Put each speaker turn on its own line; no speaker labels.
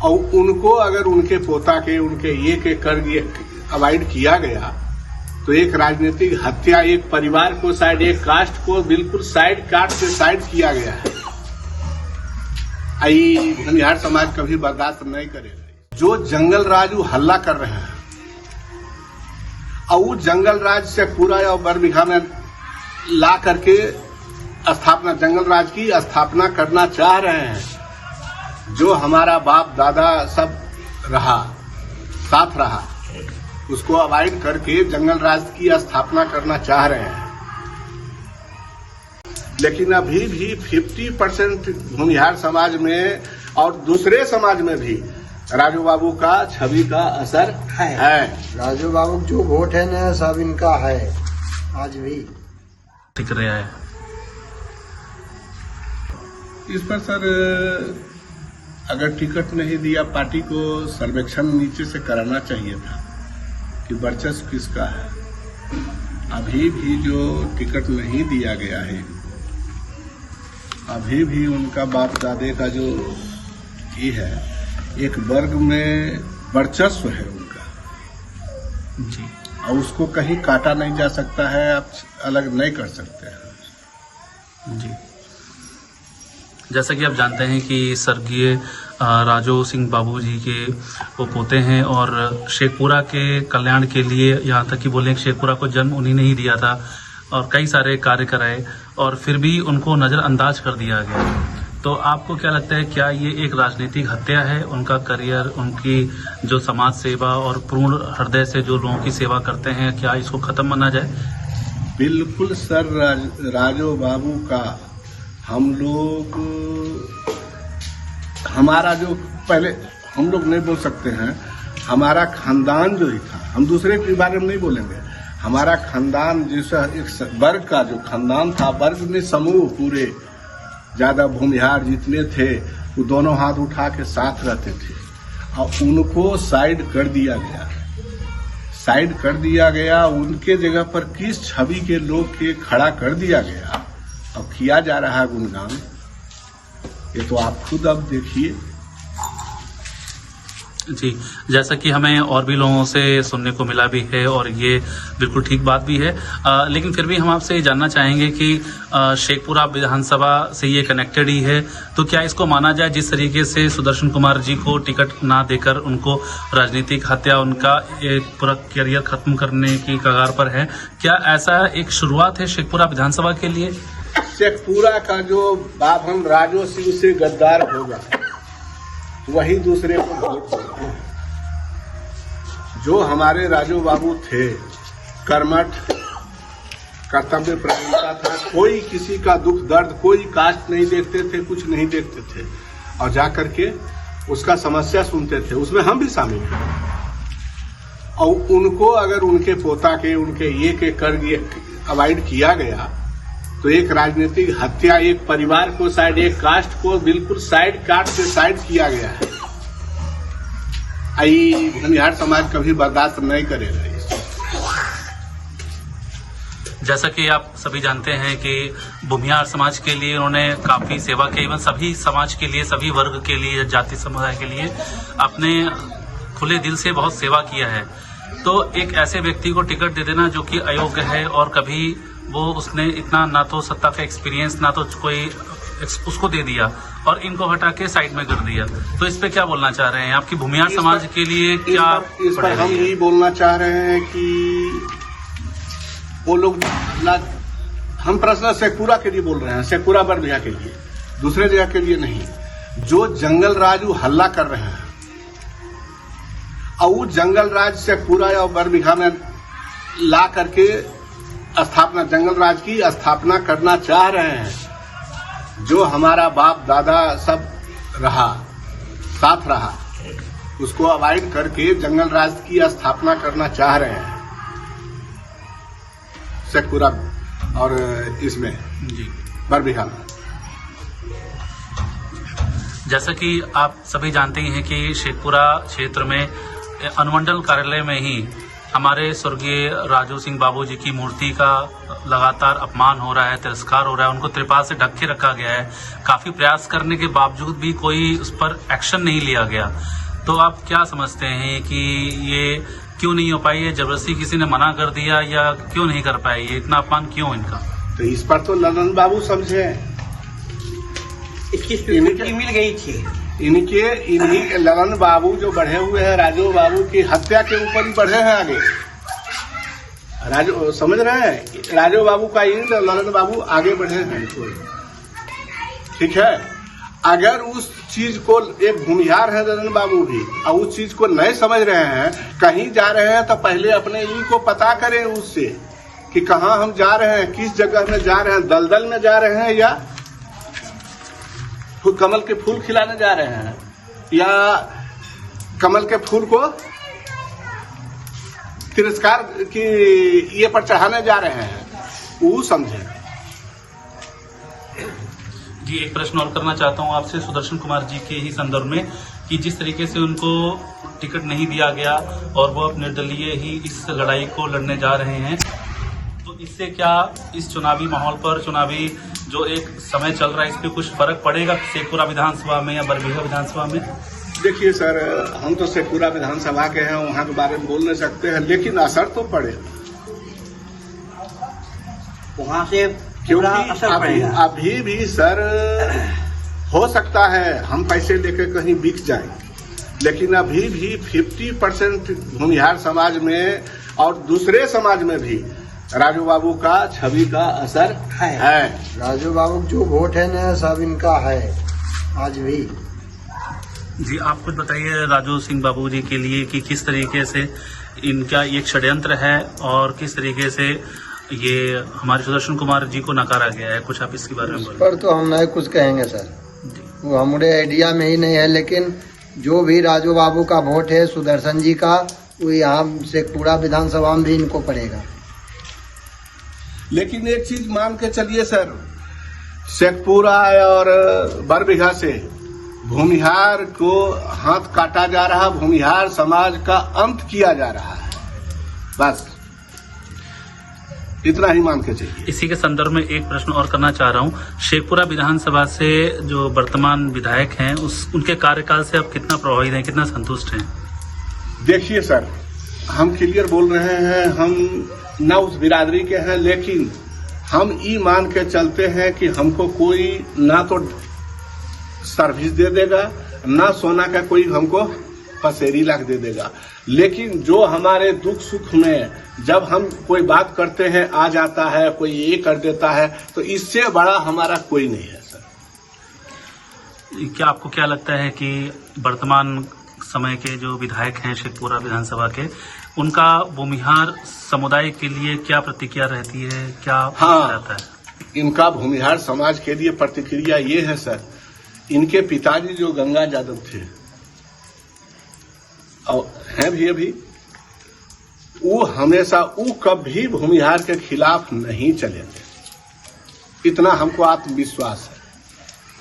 और उनको अगर उनके पोता के उनके ये के कर अवॉइड किया गया तो एक राजनीतिक हत्या, एक परिवार को साइड, एक कास्ट को बिल्कुल साइड काट से साइड किया गया है। भूमिहार समाज कभी बर्दाश्त नहीं करेगा। जो जंगल राज वो हल्ला कर रहे हैं और वो जंगल राज से पूरा और बरबीघा में ला करके स्थापना, जंगल राज की स्थापना करना चाह रहे हैं। जो हमारा बाप दादा सब रहा, साथ रहा, उसको अवॉइड करके जंगल राज की स्थापना करना चाह रहे हैं। लेकिन अभी भी 50% भूमिहार समाज में और दूसरे समाज में भी राजू बाबू का छवि का असर है।
राजू बाबू जो वोट है ना सब इनका है आज भी
टिक रहा है।
इस पर सर अगर टिकट नहीं दिया, पार्टी को सर्वेक्षण नीचे से कराना चाहिए था कि वर्चस्व किसका है। अभी भी जो टिकट नहीं दिया गया है, अभी भी उनका बाप दादे का जो ये है, एक वर्ग में वर्चस्व है उनका
जी,
और उसको कहीं काटा नहीं जा सकता है, आप अलग नहीं कर सकते हैं
जी। जैसा कि आप जानते हैं कि स्वर्गीय राजू सिंह बाबू जी के वो पोते हैं और शेखपुरा के कल्याण के लिए, यहाँ तक कि बोले शेखपुरा को जन्म उन्हीं ने ही दिया था और कई सारे कार्य कराए और फिर भी उनको नज़रअंदाज कर दिया गया। तो आपको क्या लगता है, क्या ये एक राजनीतिक हत्या है? उनका करियर, उनकी जो समाज सेवा और पूर्ण हृदय से जो लोगों की सेवा करते हैं, क्या इसको खत्म माना जाए?
बिल्कुल सर, राजू बाबू का हम लोग, हमारा जो पहले हम लोग नहीं बोल सकते हैं, हमारा खानदान जो ही था, हम दूसरे के बारे में नहीं बोलेंगे, हमारा खानदान जैसा एक वर्ग का जो खानदान था, वर्ग में समूह पूरे ज्यादा भूमिहार जितने थे वो दोनों हाथ उठा के साथ रहते थे और उनको साइड कर दिया गया, साइड कर दिया गया। उनके जगह पर किस छवि के लोग के खड़ा कर दिया गया और किया जा रहा है गुणगान, ये तो आप खुद अब देखिए।
जी, जैसा कि हमें और भी लोगों से सुनने को मिला भी है और ये बिल्कुल ठीक बात भी है, लेकिन फिर भी हम आपसे ये जानना चाहेंगे कि शेखपुरा विधानसभा से ये कनेक्टेड ही है, तो क्या इसको माना जाए जिस तरीके से सुदर्शन कुमार जी को टिकट ना देकर उनको राजनीतिक हत्या, उनका एक पूरा करियर खत्म करने की कगार पर है, क्या ऐसा एक शुरुआत है शेखपुरा विधानसभा के लिए?
शेखपुरा का जो बाभन राजू सिंह से गद्दार होगा वही दूसरे को वोट देगा। जो हमारे राजू बाबू थे, कर्मठ, कर्तव्य प्रवणता था, कोई किसी का दुख दर्द, कोई कास्ट नहीं देखते थे, कुछ नहीं देखते थे और जाकर के उसका समस्या सुनते थे, उसमें हम भी शामिल हैं। और उनको अगर उनके पोता के उनके ये के कर अवॉइड किया गया तो एक राजनीतिक हत्या, एक परिवार को साइड, एक कास्ट को बिल्कुल साइड काट से साइड किया गया है। भूमिहार समाज कभी बर्दाश्त नहीं करेगा।
जैसा कि आप सभी जानते हैं कि भूमिहार समाज के लिए उन्होंने काफी सेवा की, इवन सभी समाज के लिए, सभी वर्ग के लिए, जाति समुदाय के लिए अपने खुले दिल से बहुत सेवा किया है। तो एक ऐसे व्यक्ति को टिकट दे देना जो कि अयोग्य है और कभी वो उसने इतना ना तो सत्ता का एक्सपीरियंस, ना तो कोई, उसको दे दिया और इनको हटा के साइड में कर दिया, तो इस पे क्या बोलना चाह रहे हैं? आपकी भूमिहार समाज के लिए क्या
इस पर हम यही बोलना चाह रहे हैं कि वो लोग, हम पर्सनल शेखपुरा के लिए बोल रहे हैं, शेखपुरा बरबीघा के लिए, दूसरे जगह के लिए नहीं। जो जंगल राज वो हल्ला कर रहे हैं और वो जंगल राज शेखपुरा और बरबीघा में ला करके स्थापना, जंगल राज की स्थापना करना चाह रहे हैं। जो हमारा बाप दादा सब रहा, साथ रहा, उसको अवॉइड करके जंगल राज की स्थापना करना चाह रहे हैं शेखपुरा और इसमें
जी
बरबीघा में।
जैसा कि आप सभी जानते ही हैं कि शेखपुरा क्षेत्र में अनुमंडल कार्यालय में ही हमारे स्वर्गीय राजू सिंह बाबू जी की मूर्ति का लगातार अपमान हो रहा है, तिरस्कार हो रहा है, उनको त्रिपाल से ढक के रखा गया है। काफी प्रयास करने के बावजूद भी कोई उस पर एक्शन नहीं लिया गया। तो आप क्या समझते हैं कि ये क्यों नहीं हो पाई है? जबरदस्ती किसी ने मना कर दिया या क्यों नहीं कर पाए? ये इतना अपमान क्यों इनका?
तो इस पर तो ललन बाबू समझे,
इसकी स्वीकृति मिल गई थी।
इन्हीं ललन बाबू जो बढ़े हुए हैं, राजू बाबू की हत्या के ऊपर ही बढ़े हैं आगे। राजू समझ रहे हैं, राजू बाबू का ईंट ललन बाबू आगे बढ़े हैं। ठीक है, अगर उस चीज को, एक भूमिहार है ललन बाबू भी, और उस चीज को नहीं समझ रहे हैं, कहीं जा रहे हैं तो पहले अपने ई को पता करें उससे कि कहाँ हम जा रहे हैं, किस जगह में जा रहे हैं, दलदल में जा रहे हैं या कमल के फूल खिलाने जा रहे हैं या कमल के फूल को तिरस्कार की ये पर चढ़ाने जा रहे हैं, वो समझे।
जी, एक प्रश्न और करना चाहता हूं आपसे सुदर्शन कुमार जी के ही संदर्भ में कि जिस तरीके से उनको टिकट नहीं दिया गया और वो अब निर्दलीय ही इस लड़ाई को लड़ने जा रहे हैं, तो इससे क्या इस चुनावी माहौल पर, चुनावी जो एक समय चल रहा है, इस पे कुछ फर्क पड़ेगा शेखपुरा विधानसभा में या बरबीघा विधानसभा में?
देखिए सर, हम तो शेखपुरा विधानसभा के हैं, वहाँ के बारे में बोल नहीं सकते हैं, लेकिन असर तो पड़े,
वहाँ से
क्योंकि
असर पड़ेगा।
अभी भी सर हो सकता है हम पैसे लेकर कहीं बिक जाए, लेकिन अभी भी 50% भूमिहार समाज में और दूसरे समाज में भी राजू बाबू का छवि का असर है।
राजू बाबू जो वोट है ना, सब इनका है आज भी।
जी, आप कुछ बताइए राजू सिंह बाबू जी के लिए कि किस तरीके से इनका ये षड्यंत्र है और किस तरीके से ये हमारे सुदर्शन कुमार जी को नकारा गया है। कुछ आप इसके बारे में बोलिए।
पर तो हम नहीं कुछ कहेंगे सर, वो हमारे आइडिया में ही नहीं है, लेकिन जो भी राजू बाबू का वोट है सुदर्शन जी का, वो यहाँ शेखपुरा विधानसभा में भी इनको पड़ेगा।
लेकिन एक चीज मान के चलिए सर, शेखपुरा और बरबीघा से भूमिहार को हाथ काटा जा रहा, भूमिहार समाज का अंत किया जा रहा है, बस इतना ही मान के चाहिए।
इसी के संदर्भ में एक प्रश्न और करना चाह रहा हूँ, शेखपुरा विधानसभा से जो वर्तमान विधायक हैं उनके कार्यकाल से आप कितना प्रभावित हैं, कितना संतुष्ट हैं?
देखिए सर, हम क्लियर बोल रहे हैं, हम न उस बिरादरी के हैं, लेकिन हम ये मान के चलते हैं कि हमको कोई ना तो सर्विस दे देगा, ना सोना का कोई हमको पसेरी लाख दे देगा, लेकिन जो हमारे दुख सुख में जब हम कोई बात करते हैं आ जाता है, कोई ये कर देता है, तो इससे बड़ा हमारा कोई नहीं है सर।
क्या आपको क्या लगता है कि वर्तमान समय के जो विधायक हैं शेखपुरा विधानसभा के, उनका भूमिहार समुदाय के लिए क्या प्रतिक्रिया रहती है, क्या रहता है?
इनका भूमिहार समाज के लिए प्रतिक्रिया ये है सर, इनके पिताजी जो गंगा यादव थे और हैं भी अभी, वो हमेशा वो कभी भूमिहार के खिलाफ नहीं चलेंगे, इतना हमको आत्मविश्वास है।